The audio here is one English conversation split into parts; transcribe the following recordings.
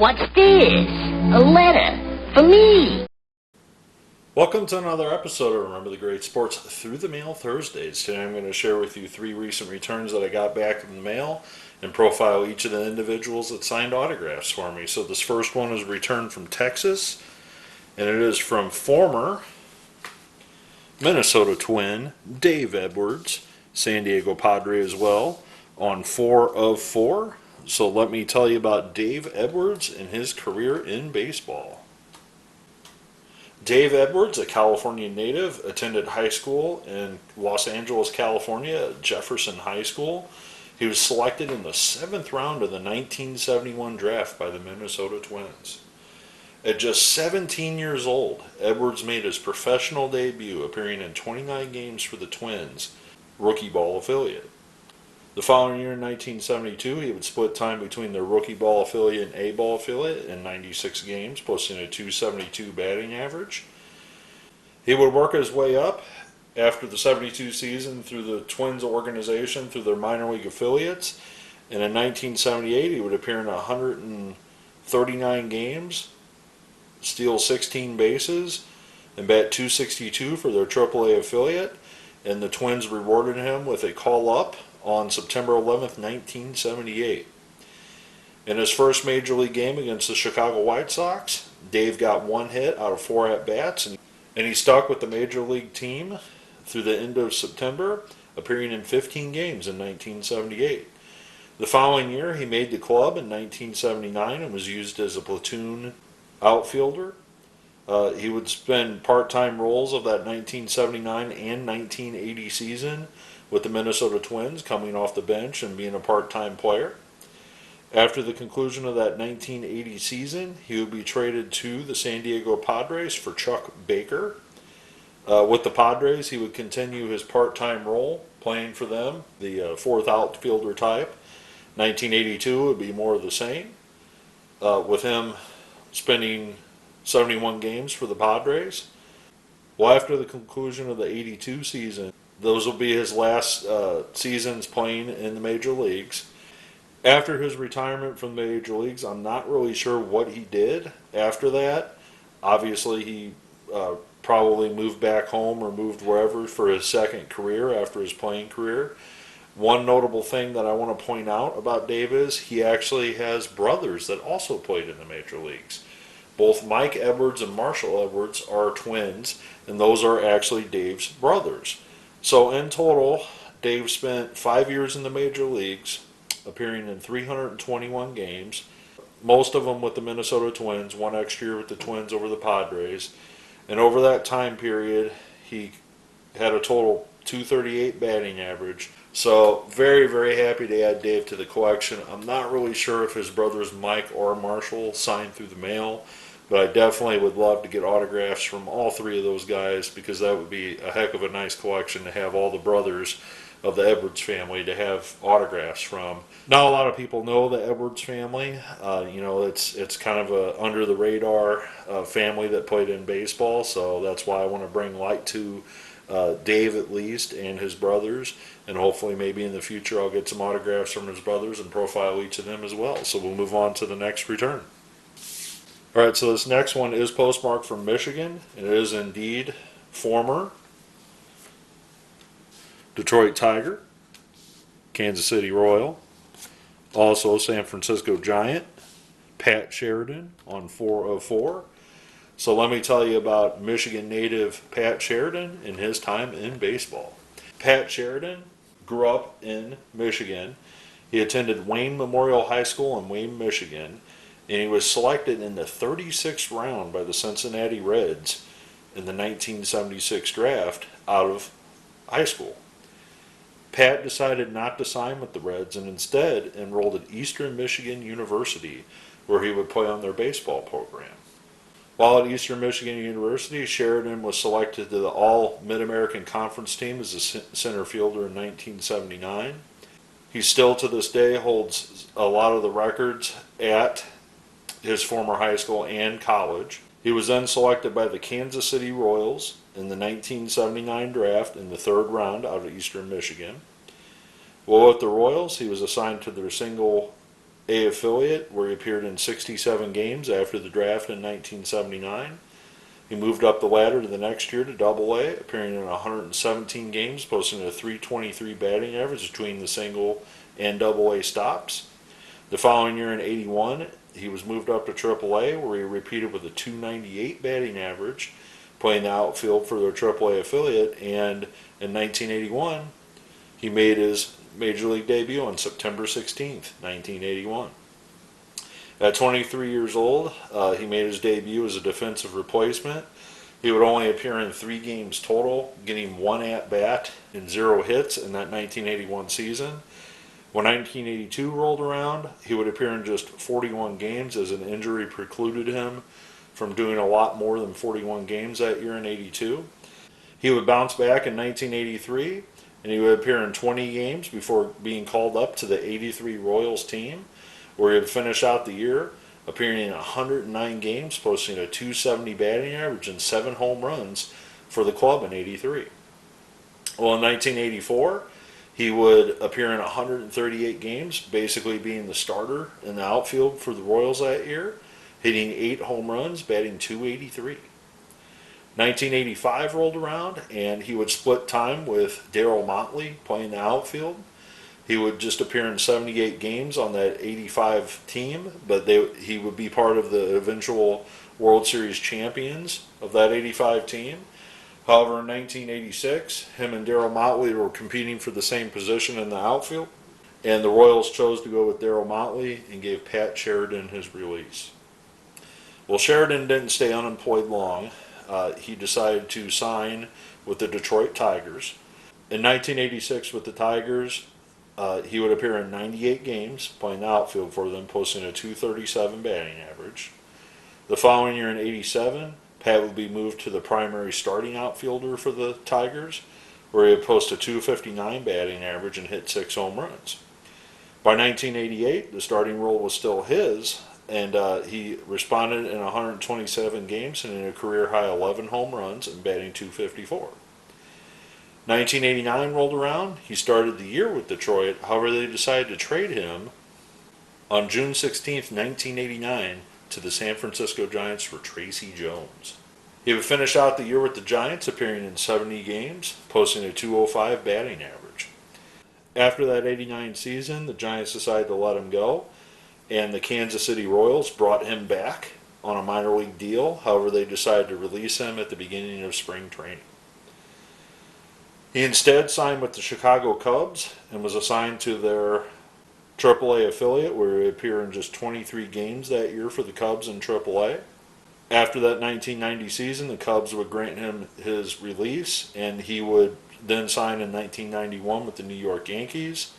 What's this? A letter for me. Welcome to another episode of Remember the Great Sports Through the Mail Thursdays. Today I'm going to share with you 3 recent returns that I got back in the mail and profile each of the individuals that signed autographs for me. So this first one is a return from Texas, and it is from former Minnesota Twin Dave Edwards, San Diego Padre as well, on 4 of 4. So let me tell you about Dave Edwards and his career in baseball. Dave Edwards, a California native, attended high school in Los Angeles, California at Jefferson High School. He was selected in the 7th round of the 1971 draft by the Minnesota Twins. At just 17 years old, Edwards made his professional debut, appearing in 29 games for the Twins, rookie ball affiliate. The following year, in 1972, he would split time between the rookie ball affiliate and A ball affiliate in 96 games, posting a .272 batting average. He would work his way up after the 72 season through the Twins organization, through their minor league affiliates. And in 1978, he would appear in 139 games, steal 16 bases, and bat .262 for their AAA affiliate. And the Twins rewarded him with a call-up on September 11th, 1978. In his first major league game against the Chicago White Sox, Dave got 1 hit out of 4 at-bats, and he stuck with the major league team through the end of September, appearing in 15 games in 1978. The following year, he made the club in 1979 and was used as a platoon outfielder. He would spend part-time roles of that 1979 and 1980 season with the Minnesota Twins, coming off the bench and being a part-time player. After the conclusion of that 1980 season, he would be traded to the San Diego Padres for Chuck Baker. With the Padres, he would continue his part-time role, playing for them, the 4th outfielder type. 1982 would be more of the same, with him spending 71 games for the Padres. Well, after the conclusion of the 82 season, those will be his last seasons playing in the major leagues. After his retirement from the major leagues, I'm not really sure what he did after that. Obviously, he probably moved back home or moved wherever for his second career after his playing career. One notable thing that I want to point out about Dave is he actually has brothers that also played in the major leagues. Both Mike Edwards and Marshall Edwards are twins, and those are actually Dave's brothers. So in total, Dave spent 5 years in the major leagues, appearing in 321 games, most of them with the Minnesota Twins, 1 extra year with the Twins over the Padres. And over that time period, he had a total .238 batting average. So very, very happy to add Dave to the collection. I'm not really sure if his brothers Mike or Marshall signed through the mail, but I definitely would love to get autographs from all 3 of those guys, because that would be a heck of a nice collection to have all the brothers of the Edwards family to have autographs from. Not a lot of people know the Edwards family. It's kind of a under the radar family that played in baseball, so that's why I want to bring light to Dave at least and his brothers, and hopefully maybe in the future I'll get some autographs from his brothers and profile each of them as well. So we'll move on to the next return. Alright, so this next one is postmarked from Michigan. It is indeed former Detroit Tiger, Kansas City Royal, also San Francisco Giant, Pat Sheridan on 4 of 4. So let me tell you about Michigan native Pat Sheridan and his time in baseball. Pat Sheridan grew up in Michigan. He attended Wayne Memorial High School in Wayne, Michigan, and he was selected in the 36th round by the Cincinnati Reds in the 1976 draft out of high school. Pat decided not to sign with the Reds and instead enrolled at Eastern Michigan University, where he would play on their baseball program. While at Eastern Michigan University, Sheridan was selected to the All-Mid-American Conference team as a center fielder in 1979. He still to this day holds a lot of the records at his former high school and college. He was then selected by the Kansas City Royals in the 1979 draft in the 3rd round out of Eastern Michigan. Well, with the Royals, he was assigned to their single affiliate, where he appeared in 67 games after the draft in 1979. He moved up the ladder to the next year to Double-A, appearing in 117 games, posting a .323 batting average between the single and Double-A stops. The following year in 81, he was moved up to Triple-A, where he repeated with a .298 batting average, playing the outfield for their Triple-A affiliate, and in 1981, he made his Major League debut on September 16th, 1981. At 23 years old, he made his debut as a defensive replacement. He would only appear in 3 games total, getting 1 at-bat and 0 hits in that 1981 season. When 1982 rolled around, he would appear in just 41 games as an injury precluded him from doing a lot more than 41 games that year in 82. He would bounce back in 1983, and he would appear in 20 games before being called up to the 83 Royals team, where he would finish out the year appearing in 109 games, posting a .270 batting average and 7 home runs for the club in 83. Well, in 1984, he would appear in 138 games, basically being the starter in the outfield for the Royals that year, hitting 8 home runs, batting .283. 1985 rolled around, and he would split time with Darryl Motley playing the outfield. He would just appear in 78 games on that 85 team, but he would be part of the eventual World Series champions of that 85 team. However, in 1986, him and Darryl Motley were competing for the same position in the outfield, and the Royals chose to go with Darryl Motley and gave Pat Sheridan his release. Well, Sheridan didn't stay unemployed long. He decided to sign with the Detroit Tigers. In 1986 with the Tigers, he would appear in 98 games, playing the outfield for them, posting a .237 batting average. The following year in 87, Pat would be moved to the primary starting outfielder for the Tigers, where he would post a .259 batting average and hit 6 home runs. By 1988, the starting role was still his, and he responded in 127 games and in a career-high 11 home runs and batting .254. 1989 rolled around. He started the year with Detroit. However, they decided to trade him on June 16, 1989, to the San Francisco Giants for Tracy Jones. He would finish out the year with the Giants, appearing in 70 games, posting a .205 batting average. After that 89 season, the Giants decided to let him go, and the Kansas City Royals brought him back on a minor league deal. However, they decided to release him at the beginning of spring training. He instead signed with the Chicago Cubs and was assigned to their AAA affiliate, where he would appear in just 23 games that year for the Cubs in AAA. After that 1990 season, the Cubs would grant him his release, and he would then sign in 1991 with the New York Yankees.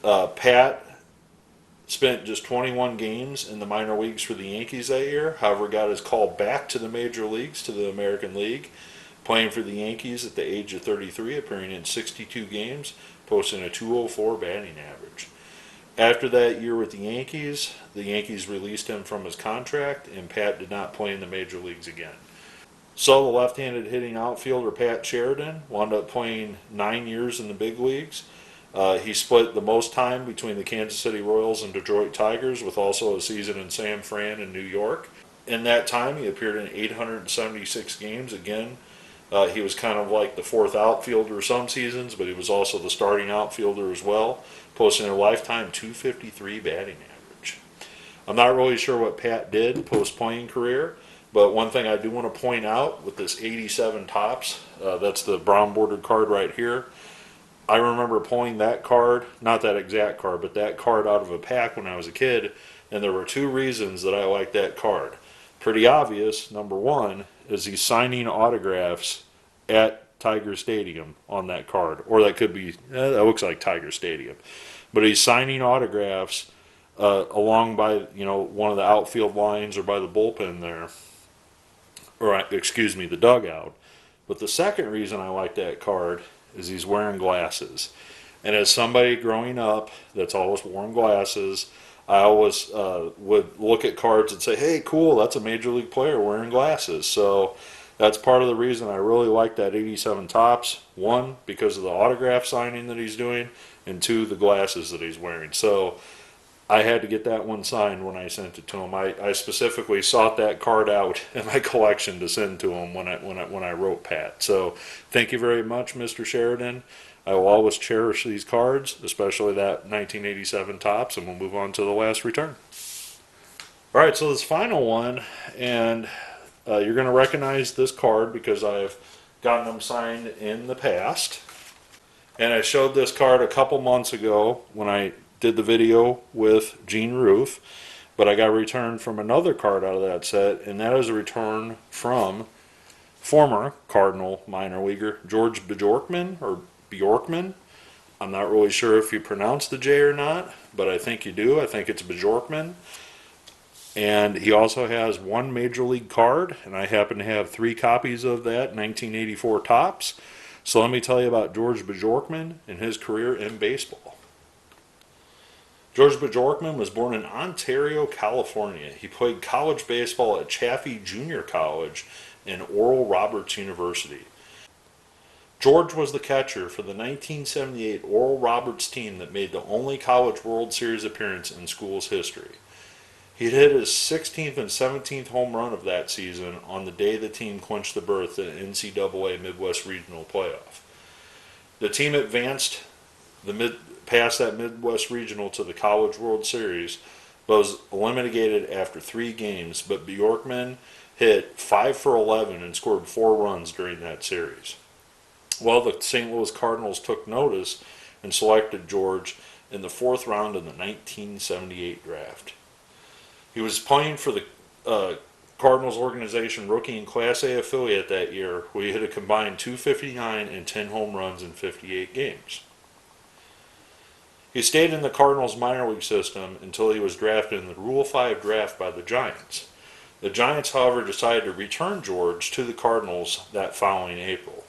Pat spent just 21 games in the minor leagues for the Yankees that year, however got his call back to the major leagues, to the American League, playing for the Yankees at the age of 33, appearing in 62 games, posting a .204 batting average. After that year with the Yankees released him from his contract, and Pat did not play in the major leagues again. So the left-handed hitting outfielder Pat Sheridan wound up playing 9 years in the big leagues. He split the most time between the Kansas City Royals and Detroit Tigers, with also a season in San Fran and New York. In that time, he appeared in 876 games. Again, he was kind of like the fourth outfielder some seasons, but he was also the starting outfielder as well, posting a lifetime .253 batting average. I'm not really sure what Pat did post-playing career, but one thing I do want to point out with this 87 tops, that's the brown bordered card right here. I remember pulling that card, not that exact card, but that card out of a pack when I was a kid, and there were 2 reasons that I liked that card. Pretty obvious. Number one is he's signing autographs at Tiger Stadium on that card, or that could be, that looks like Tiger Stadium, but he's signing autographs along by one of the outfield lines or by the bullpen there, or excuse me, the dugout. But the second reason I like that card is he's wearing glasses, and as somebody growing up that's always worn glasses, I always would look at cards and say, hey, cool, that's a major league player wearing glasses. So that's part of the reason I really like that 87 tops. 1, because of the autograph signing that he's doing, and 2, the glasses that he's wearing. So I had to get that one signed when I sent it to him. I specifically sought that card out in my collection to send to him when I wrote Pat. So thank you very much, Mr. Sheridan. I will always cherish these cards, especially that 1987 Topps, and we'll move on to the last return. All right, so this final one, and you're going to recognize this card because I've gotten them signed in the past. And I showed this card a couple months ago when I did the video with Gene Roof, but I got a return from another card out of that set, and that is a return from former Cardinal minor leaguer George Bjorkman, or Bjorkman. I'm not really sure if you pronounce the J or not, but I think you do. I think it's Bjorkman. And he also has one major league card, and I happen to have 3 copies of that 1984 Topps. So let me tell you about George Bjorkman and his career in baseball. George Bjorkman was born in Ontario, California. He played college baseball at Chaffey Junior College and Oral Roberts University. George was the catcher for the 1978 Oral Roberts team that made the only College World Series appearance in school's history. He hit his 16th and 17th home run of that season on the day the team clinched the berth in the NCAA Midwest Regional Playoff. The team advanced past that Midwest Regional to the College World Series, but was eliminated after 3 games, but Bjorkman hit 5 for 11 and scored 4 runs during that series. Well, the St. Louis Cardinals took notice and selected George in the 4th round of the 1978 draft. He was playing for the Cardinals organization rookie and Class A affiliate that year, where he hit a combined 259 and 10 home runs in 58 games. He stayed in the Cardinals minor league system until he was drafted in the Rule 5 draft by the Giants. The Giants, however, decided to return George to the Cardinals that following April.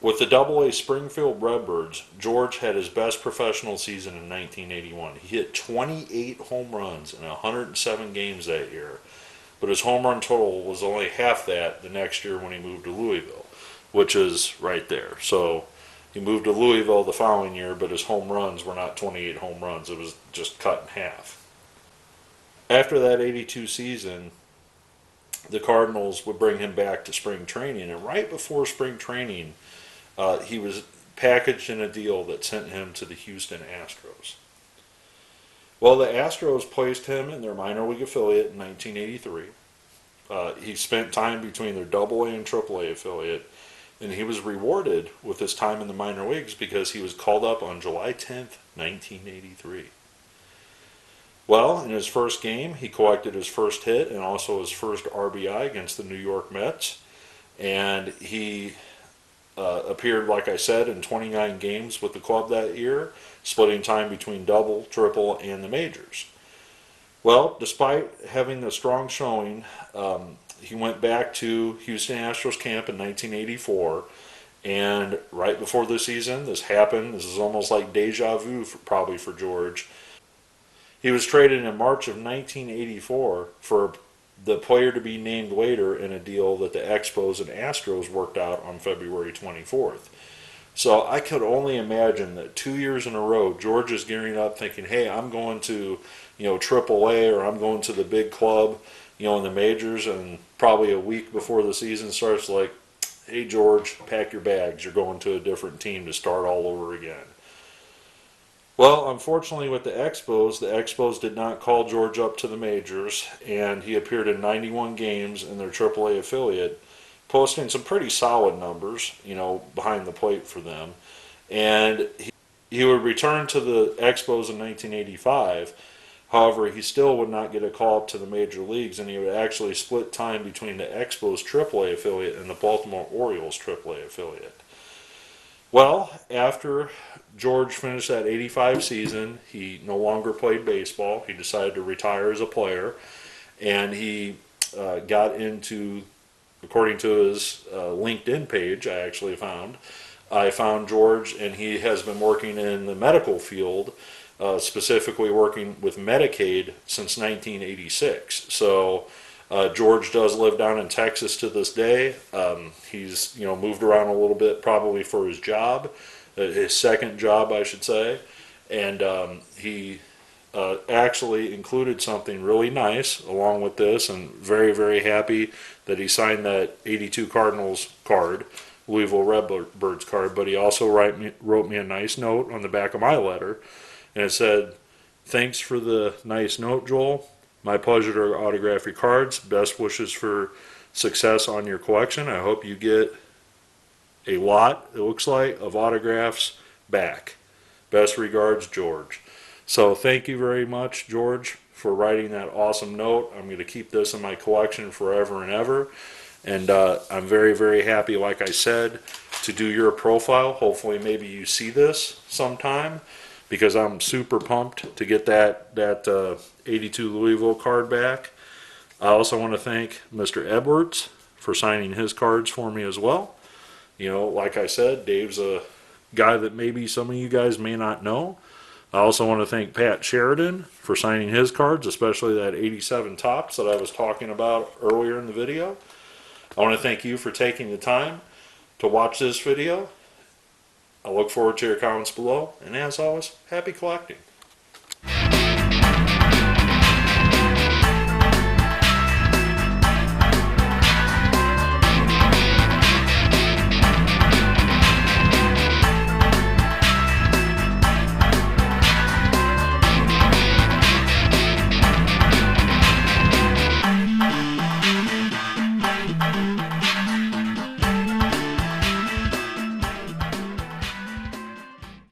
With the AA Springfield Redbirds, George had his best professional season in 1981. He hit 28 home runs in 107 games that year, but his home run total was only half that the next year when he moved to Louisville, which is right there. So he moved to Louisville the following year, but his home runs were not 28 home runs. It was just cut in half. After that 82 season, the Cardinals would bring him back to spring training, and right before spring training, he was packaged in a deal that sent him to the Houston Astros. Well, the Astros placed him in their minor league affiliate in 1983. He spent time between their AA and AAA affiliate, and he was rewarded with his time in the minor leagues because he was called up on July 10th, 1983. Well, in his first game, he collected his first hit and also his first RBI against the New York Mets, and he appeared, like I said, in 29 games with the club that year, splitting time between double, triple, and the majors. Well, despite having a strong showing, he went back to Houston Astros camp in 1984, and right before the season, this happened. This is almost like deja vu probably for George. He was traded in March of 1984 for the player to be named later in a deal that the Expos and Astros worked out on February 24th. So I could only imagine that 2 years in a row, George is gearing up thinking, hey, I'm going to, AAA, or I'm going to the big club, in the majors, and probably a week before the season starts, like, hey, George, pack your bags. You're going to a different team to start all over again. Well, unfortunately with the Expos did not call George up to the majors, and he appeared in 91 games in their AAA affiliate, posting some pretty solid numbers, behind the plate for them. And he would return to the Expos in 1985. However, he still would not get a call up to the major leagues, and he would actually split time between the Expos AAA affiliate and the Baltimore Orioles AAA affiliate. Well, after George finished that 85 season, he no longer played baseball. He decided to retire as a player, and he got into, according to his LinkedIn page, I found George, and he has been working in the medical field, specifically working with Medicaid since 1986. So George does live down in Texas to this day. He's moved around a little bit, probably for his job, his second job, I should say, and he actually included something really nice along with this, and very, very happy that he signed that 82 Cardinals card, Louisville Redbirds card, but he also wrote me a nice note on the back of my letter, and it said, "Thanks for the nice note, Joel. My pleasure to autograph your cards. Best wishes for success on your collection. I hope you get a lot, it looks like, of autographs back. Best regards, George." So thank you very much, George, for writing that awesome note. I'm going to keep this in my collection forever and ever. And I'm very, very happy, like I said, to do your profile. Hopefully maybe you see this sometime, because I'm super pumped to get that 82 Louisville card back. I also want to thank Mr. Edwards for signing his cards for me as well. You know, like I said, Dave's a guy that maybe some of you guys may not know. I also want to thank Pat Sheridan for signing his cards, especially that 87 Topps that I was talking about earlier in the video. I want to thank you for taking the time to watch this video. I look forward to your comments below, and as always, happy collecting.